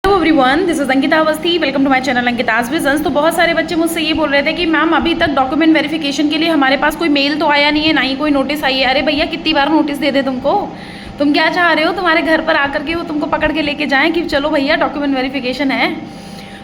Hello everyone, this is Ankita Awasthi. Welcome to my channel Ankita's visions. तो बहुत सारे बच्चे मुझसे ये बोल रहे थे कि मैम अभी तक डॉक्यूमेंट वेरिफिकेशन के लिए हमारे पास कोई मेल तो आया नहीं है, ना ही कोई नोटिस आई है। अरे भैया, कितनी बार नोटिस दे दे तुमको? तुम क्या चाह रहे हो? तुम्हारे घर पर आकर के वो तुमको पकड़ के लेके जाएं कि चलो भैया डॉक्यूमेंट वेरिफिकेशन है।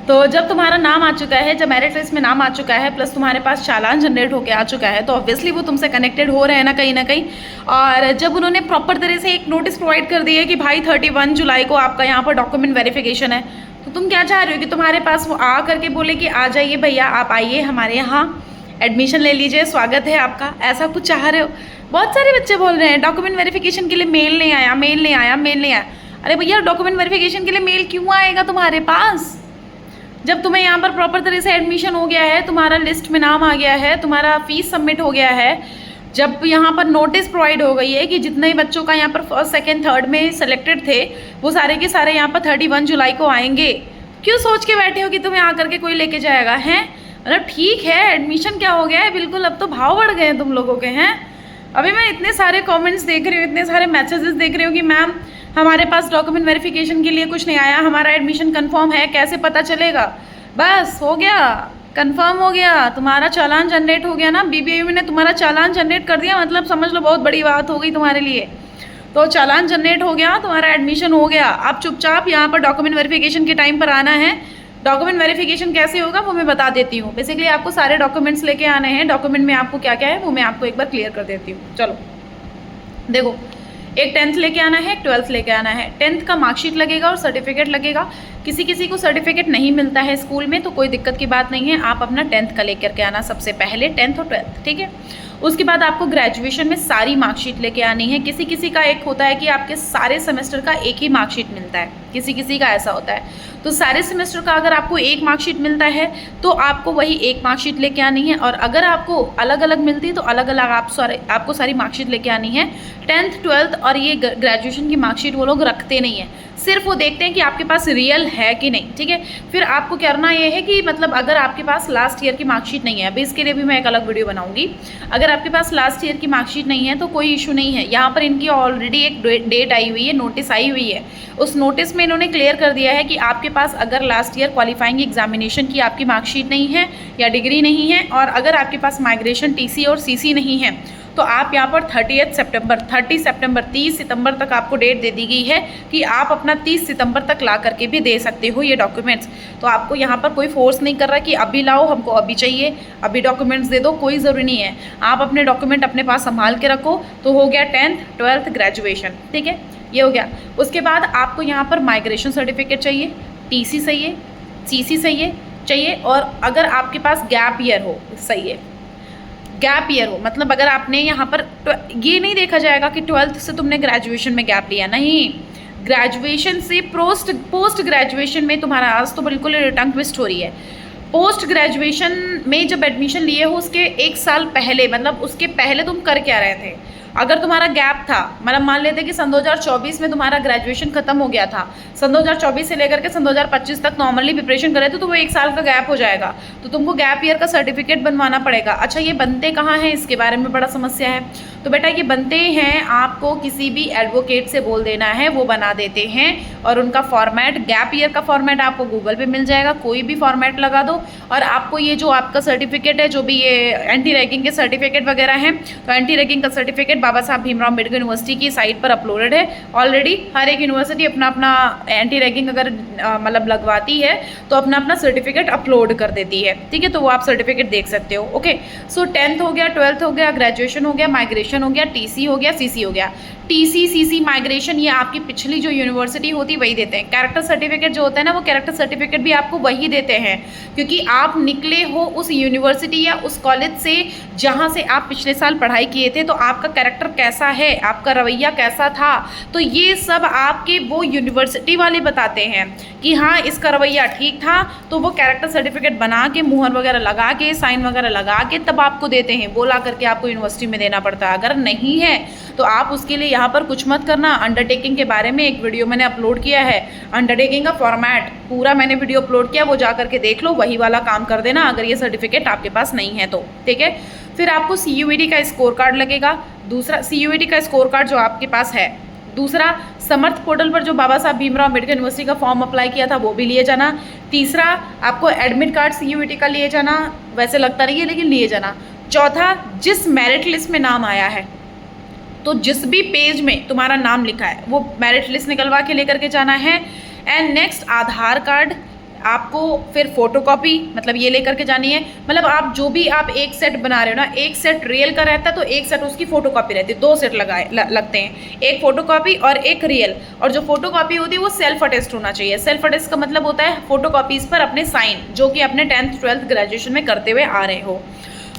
तो जब तुम्हारा नाम आ चुका है, जब मेरिट लिस्ट में नाम आ चुका है, प्लस तुम्हारे पास चालान जनरेट होकर आ चुका है, तो ऑब्वियसली वो तुमसे कनेक्टेड हो रहे हैं ना कहीं। और जब उन्होंने प्रॉपर तरह से एक नोटिस प्रोवाइड कर दी है कि भाई 31 जुलाई को आपका यहाँ पर डॉक्यूमेंट वेरिफिकेशन है, तो तुम क्या चाह रहे हो कि तुम्हारे पास वो आ करके बोले कि आ जाइए भैया, आप आइए हमारे यहाँ एडमिशन ले लीजिए, स्वागत है आपका, ऐसा कुछ चाह रहे हो? बहुत सारे बच्चे बोल रहे हैं डॉक्यूमेंट वेरिफिकेशन के लिए मेल नहीं आया, मेल नहीं आया, मेल नहीं आया। अरे भैया, डॉक्यूमेंट वेरिफिकेशन के लिए मेल क्यों आएगा तुम्हारे पास? जब तुम्हें यहाँ पर प्रॉपर तरह से एडमिशन हो गया है, तुम्हारा लिस्ट में नाम आ गया है, तुम्हारा फीस सबमिट हो गया है, जब यहाँ पर नोटिस प्रोवाइड हो गई है कि जितने बच्चों का यहाँ पर फर्स्ट सेकंड थर्ड में सेलेक्टेड थे वो सारे के सारे यहाँ पर 31 जुलाई को आएंगे, क्यों सोच के बैठे हो कि तुम्हें आकर के कोई लेके जाएगा? हैं मतलब ठीक है, एडमिशन क्या हो गया है, बिल्कुल अब तो भाव बढ़ गए हैं तुम लोगों के। हैं अभी मैं इतने सारे कमेंट्स देख रही हूँ, इतने सारे मैसेजेस देख रही हूँ कि मैम हमारे पास डॉक्यूमेंट वेरिफिकेशन के लिए कुछ नहीं आया, हमारा एडमिशन कंफर्म है, कैसे पता चलेगा? बस हो गया, कंफर्म हो गया, तुम्हारा चालान जनरेट हो गया ना, बीबीएमयू ने तुम्हारा चालान जनरेट कर दिया, मतलब समझ लो बहुत बड़ी बात हो गई तुम्हारे लिए। तो चालान जनरेट हो गया, तुम्हारा एडमिशन हो गया। अब चुपचाप यहाँ पर डॉक्यूमेंट वेरिफिकेशन के टाइम पर आना है। डॉक्यूमेंट वेरिफिकेशन कैसे होगा वो मैं बता देती हूँ। बेसिकली आपको सारे डॉक्यूमेंट्स लेके आने हैं। डॉक्यूमेंट में आपको क्या क्या है वो मैं आपको एक बार क्लियर कर देती हूँ। चलो देखो, एक 10th लेके आना है, एक 12th लेके आना है। 10th का मार्कशीट लगेगा और सर्टिफिकेट लगेगा। किसी किसी को सर्टिफिकेट नहीं मिलता है स्कूल में, तो कोई दिक्कत की बात नहीं है, आप अपना 10th का लेकर के आना सबसे पहले, 10th और 12th, ठीक है। उसके बाद आपको ग्रेजुएशन में सारी मार्कशीट लेके आनी है। किसी किसी का एक होता है कि आपके सारे सेमेस्टर का एक ही मार्कशीट मिलता है, किसी किसी का ऐसा होता है। तो सारे सेमेस्टर का अगर आपको एक मार्कशीट मिलता है तो आपको वही एक मार्कशीट लेके आनी है, और अगर आपको अलग अलग मिलती है तो अलग अलग आपको सारी मार्कशीट लेके आनी है। 10th 12th और ये ग्रेजुएशन की मार्कशीट वो लोग रखते नहीं हैं, सिर्फ वो देखते हैं कि आपके पास रियल है कि नहीं, ठीक है। फिर आपको करना ये है कि मतलब अगर आपके पास लास्ट ईयर की मार्कशीट नहीं है, अभी इसके लिए भी मैं एक अलग वीडियो बनाऊंगी, अगर आपके पास लास्ट ईयर की मार्कशीट नहीं है तो कोई इशू नहीं है। यहाँ पर इनकी ऑलरेडी एक डेट आई हुई है, नोटिस आई हुई है। उस नोटिस में इन्होंने क्लियर कर दिया है कि आपके पास अगर लास्ट ईयर क्वालिफाइंग एग्जामिनेशन की आपकी मार्कशीट नहीं है या डिग्री नहीं है, और अगर आपके पास माइग्रेशन टीसी और सीसी नहीं है, तो आप यहाँ पर 30 सितंबर 30 सितंबर तक आपको डेट दे दी गई है कि आप अपना 30 सितंबर तक ला करके भी दे सकते हो ये डॉक्यूमेंट्स। तो आपको यहाँ पर कोई फोर्स नहीं कर रहा कि अभी लाओ, हमको अभी चाहिए, अभी डॉक्यूमेंट्स दे दो, कोई ज़रूरी नहीं है। आप अपने डॉक्यूमेंट अपने पास संभाल के रखो। तो हो गया 10th 12th ग्रेजुएशन, ठीक है, ये हो गया। उसके बाद आपको यहाँ पर माइग्रेशन सर्टिफिकेट चाहिए, टीसी चाहिए, सीसी चाहिए, और अगर आपके पास गैप ईयर हो, सही है, गैप ईयर हो, मतलब अगर आपने यहाँ पर ये नहीं देखा जाएगा कि 12th से तुमने ग्रेजुएशन में गैप लिया, नहीं, ग्रेजुएशन से पोस्ट ग्रेजुएशन में तुम्हारा, आज तो बिल्कुल टंग ट्विस्ट हो रही है, पोस्ट ग्रेजुएशन में जब एडमिशन लिए हो उसके एक साल पहले, मतलब उसके पहले तुम कर क्या रहे थे? अगर तुम्हारा गैप था, मतलब मान लेते कि सन 2024 में तुम्हारा ग्रेजुएशन खत्म हो गया था, सन 2024 से लेकर के सन 2025 तक नॉर्मली प्रिपरेशन करे तो वो एक साल का गैप हो जाएगा, तो तुमको गैप ईयर का सर्टिफिकेट बनवाना पड़ेगा। अच्छा, ये बनते कहाँ हैं, इसके बारे में बड़ा समस्या है। तो बेटा ये बनते हैं, आपको किसी भी एडवोकेट से बोल देना है, वो बना देते हैं, और उनका फॉर्मेट, गैप ईयर का फॉर्मेट आपको गूगल पे मिल जाएगा, कोई भी फॉर्मेट लगा दो, और आपको ये जो आपका सर्टिफिकेट है, जो भी ये एंटी रैगिंग के सर्टिफिकेट वगैरह हैं, तो एंटी रैगिंग का सर्टिफिकेट बाबा साहब भीमराव अम्बेडकर यूनिवर्सिटी की साइट पर अपलोडेड है ऑलरेडी। हर एक यूनिवर्सिटी अपना अपना एंटी रैगिंग अगर मतलब लगवाती है तो अपना अपना सर्टिफिकेट अपलोड कर देती है, ठीक है, तो वो आप सर्टिफिकेट देख सकते हो। ओके, सो 10th हो गया, 12th हो गया, ग्रेजुएशन हो गया, माइग्रेशन हो गया, टीसी हो गया, सीसी हो गया। टीसी, सीसी, माइग्रेशन ये आपकी पिछली जो यूनिवर्सिटी होती वही देते हैं। कैरेक्टर सर्टिफिकेट जो होता है ना, वो कैरेक्टर सर्टिफिकेट भी आपको वही देते हैं, क्योंकि आप निकले हो उस यूनिवर्सिटी या उस कॉलेज से जहाँ से आप पिछले साल पढ़ाई किए थे, तो आपका कैरेक्टर कैसा है, आपका रवैया कैसा था, तो ये सब आपके वो यूनिवर्सिटी वाले बताते हैं कि हाँ इसका रवैया ठीक था, तो वो कैरेक्टर सर्टिफिकेट बना के मुहर वगैरह लगा के साइन वगैरह लगा के तब आपको देते हैं, वो ला करके आपको यूनिवर्सिटी में देना पड़ता है। अगर नहीं है तो आप उसके लिए यहाँ पर कुछ मत करना। अंडरटेकिंग के बारे में एक वीडियो मैंने अपलोड किया है, अंडरटेकिंग का फॉर्मेट पूरा मैंने वीडियो अपलोड किया, वो जा करके देख लो, वही वाला काम कर देना अगर ये सर्टिफिकेट आपके पास नहीं है तो, ठीक है। फिर आपको CUET का स्कोर कार्ड लगेगा। दूसरा CUET का स्कोर कार्ड जो आपके पास है दूसरा, समर्थ पोर्टल पर जो बाबा साहब भीमराव अम्बेडकर यूनिवर्सिटी का फॉर्म अप्लाई किया था वो भी लिए जाना। तीसरा, आपको एडमिट कार्ड CUET का लिए जाना, वैसे लगता नहीं है लेकिन लिए जाना। चौथा, जिस मेरिट लिस्ट में नाम आया है तो जिस भी पेज में तुम्हारा नाम लिखा है वो मेरिट लिस्ट निकलवा के लेकर के जाना है। एंड नेक्स्ट, आधार कार्ड आपको, फिर फोटोकॉपी, मतलब ये लेकर के जानी है। मतलब आप जो भी आप एक सेट बना रहे हो ना, एक सेट रियल का रहता है तो एक सेट उसकी फोटोकॉपी रहती है, 2 सेट लगते हैं, एक फोटोकॉपी और एक रियल। और जो फोटोकॉपी होती है वो सेल्फ अटेस्ट होना चाहिए। सेल्फ अटेस्ट का मतलब होता है फोटोकॉपीज़ पर अपने साइन, जो कि अपने 10th 12th ग्रेजुएशन में करते हुए आ रहे हो।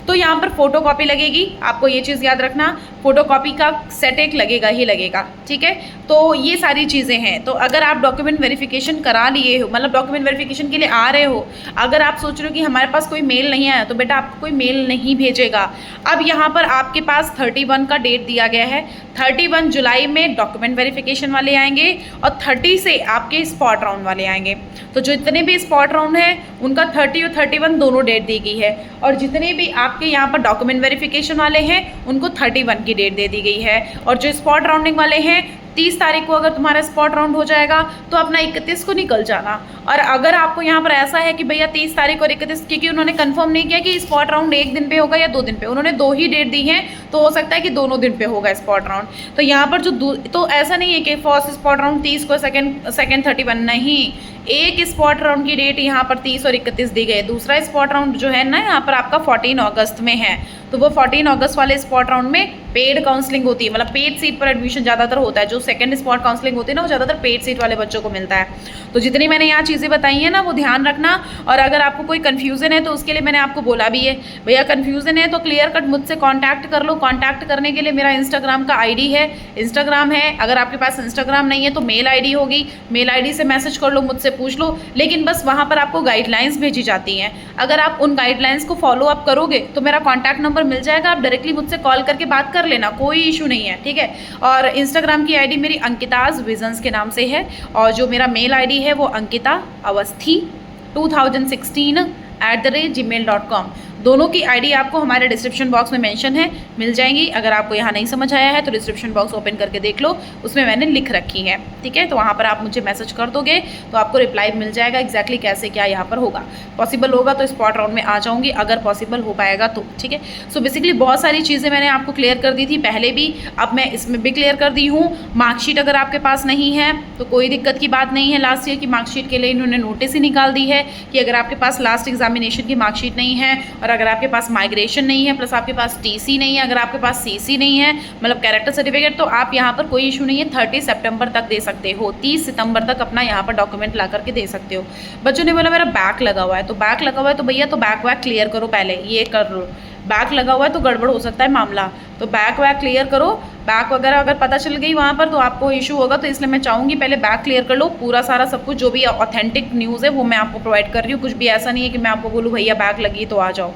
तो यहाँ पर फोटोकॉपी लगेगी, आपको ये चीज़ याद रखना, फोटोकॉपी का सेट एक लगेगा ही लगेगा, ठीक है। तो ये सारी चीज़ें हैं। तो अगर आप डॉक्यूमेंट वेरिफिकेशन करा लिए हो, मतलब डॉक्यूमेंट वेरिफिकेशन के लिए आ रहे हो, अगर आप सोच रहे हो कि हमारे पास कोई मेल नहीं आया, तो बेटा आपको कोई मेल नहीं भेजेगा। अब यहाँ पर आपके पास 31 का डेट दिया गया है, 31 जुलाई में डॉक्यूमेंट वेरिफिकेशन वाले आएंगे और 30 से आपके स्पॉट राउंड वाले आएंगे। तो जो जितने भी स्पॉट राउंड है उनका 30 और 31 दोनों डेट दी गई है, और जितने भी आपके यहाँ पर डॉक्यूमेंट वेरिफिकेशन वाले हैं उनको 31 की डेट दे दी गई है। और जो स्पॉट राउंडिंग वाले हैं 30 तारीख को अगर तुम्हारा स्पॉट राउंड हो जाएगा तो अपना 31 को निकल जाना। और अगर आपको यहाँ पर ऐसा है कि भैया 30 तारीख और 31, क्योंकि उन्होंने कंफर्म नहीं किया कि स्पॉट राउंड एक दिन पे होगा या 2 दिन पे, उन्होंने 2 ही डेट दी हैं, तो हो सकता है कि दोनों दिन पे होगा स्पॉट राउंड। तो यहाँ पर जो तो ऐसा नहीं है कि फर्स्ट स्पॉट राउंड 30 को, सेकेंड 31, नहीं, एक स्पॉट राउंड की डेट यहाँ पर 30 और 31 दी गई है। दूसरा स्पॉट राउंड जो है ना यहाँ पर आपका 14 अगस्त में है, तो वो 14 अगस्त वाले स्पॉट राउंड में पेड काउंसलिंग होती है, मतलब पेड सीट पर एडमिशन ज़्यादातर होता है। जो सेकंड स्पॉट काउंसलिंग होती है ना वो ज़्यादातर पेड सीट वाले बच्चों को मिलता है। तो जितनी मैंने यहाँ चीज़ें बताई हैं ना वो ध्यान रखना। और अगर आपको कोई कन्फ्यूज़न है तो उसके लिए मैंने आपको बोला भी है, भैया कन्फ्यूज़न है तो क्लियर कट मुझसे कॉन्टैक्ट कर लो। कॉन्टैक्ट करने के लिए मेरा इंस्टाग्राम का ID है, इंस्टाग्राम है। अगर आपके पास इंस्टाग्राम नहीं है तो मेल ID होगी, मेल ID से मैसेज कर लो, मुझसे पूछ लो। लेकिन बस वहाँ पर आपको गाइडलाइंस भेजी जाती हैं, अगर आप उन गाइडलाइंस को फॉलो अप करोगे तो मेरा कॉन्टैक्ट नंबर मिल जाएगा, आप डायरेक्टली मुझसे कॉल करके बात कर लेना, कोई इशू नहीं है, ठीक है। और इंस्टाग्राम की ID मेरी अंकिताज विजन्स के नाम से है, और जो मेरा मेल ID है वो अंकिता अवस्थी 2016@gmail.com। दोनों की ID आपको हमारे डिस्क्रिप्शन बॉक्स में मेंशन है, मिल जाएंगी। अगर आपको यहाँ नहीं समझ आया है तो डिस्क्रिप्शन बॉक्स ओपन करके देख लो, उसमें मैंने लिख रखी है, ठीक है। तो वहाँ पर आप मुझे मैसेज कर दोगे तो आपको रिप्लाई मिल जाएगा एग्जैक्टली कैसे क्या यहाँ पर होगा। पॉसिबल होगा तो स्पॉट राउंड में आ जाऊँगी, अगर पॉसिबल हो पाएगा तो, ठीक है। सो बेसिकली बहुत सारी चीज़ें मैंने आपको क्लियर कर दी थी पहले भी, अब मैं इसमें भी क्लियर कर दी हूँ। मार्कशीट अगर आपके पास नहीं है तो कोई दिक्कत की बात नहीं है। लास्ट ईयर की मार्कशीट के लिए इन्होंने नोटिस ही निकाल दी है कि अगर आपके पास लास्ट एग्जामिनेशन की मार्कशीट नहीं है, और अगर आपके पास माइग्रेशन नहीं है, प्लस आपके पास TC नहीं है, अगर आपके पास CC नहीं है, मतलब कैरेक्टर सर्टिफिकेट, तो आप यहाँ पर कोई इशू नहीं है, 30 सितंबर तक दे सकते हो, 30 सितंबर तक अपना यहाँ पर डॉक्यूमेंट ला करके दे सकते हो। बच्चों ने बोला मेरा बैक लगा हुआ है, तो बैक लगा हुआ है तो भैया तो बैक वैक क्लियर करो, पहले ये कर लो। बैक लगा हुआ है तो गड़बड़ हो सकता है मामला, तो बैक वैक क्लियर करो। बैक वगैरह अगर पता चल गई वहाँ पर तो आपको इशू होगा, तो इसलिए मैं चाहूँगी पहले बैक क्लियर कर लो। पूरा सारा सब कुछ जो भी ऑथेंटिक न्यूज़ है वो मैं आपको प्रोवाइड कर रही हूँ, कुछ भी ऐसा नहीं है कि मैं आपको बोलूँ भैया बैक लगी तो आ जाओ।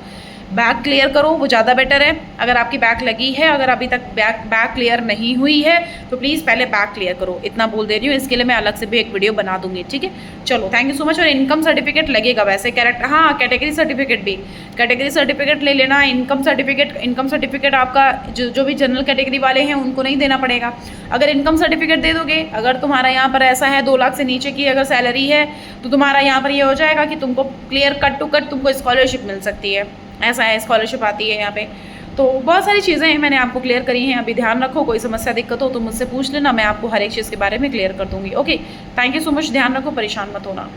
बैक क्लियर करो, वो ज़्यादा बेटर है। अगर आपकी बैक लगी है, अगर अभी तक बैक क्लियर नहीं हुई है तो प्लीज़ पहले बैक क्लियर करो, इतना बोल दे रही हूँ। इसके लिए मैं अलग से भी एक वीडियो बना दूंगी, ठीक है। चलो थैंक यू सो मच। और इनकम सर्टिफिकेट लगेगा वैसे, कैटेगरी सर्टिफिकेट भी, कैटेगरी सर्टिफिकेट ले लेना। इनकम सर्टिफिकेट आपका जो भी जनरल कैटेगरी वाले हैं उनको नहीं देना पड़ेगा। अगर इनकम सर्टिफिकेट दे दोगे, अगर तुम्हारा यहाँ पर ऐसा है 2 लाख से नीचे की अगर सैलरी है तो तुम्हारा यहाँ पर ये हो जाएगा कि तुमको क्लियर कट टू कट तुमको स्कॉलरशिप मिल सकती है, ऐसा है, स्कॉलरशिप आती है यहाँ पे। तो बहुत सारी चीज़ें हैं मैंने आपको क्लियर करी हैं। अभी ध्यान रखो, कोई समस्या दिक्कत हो तो मुझसे पूछ लेना, मैं आपको हर एक चीज़ के बारे में क्लियर कर दूँगी। Okay, thank you so much, ध्यान रखो, परेशान मत होना।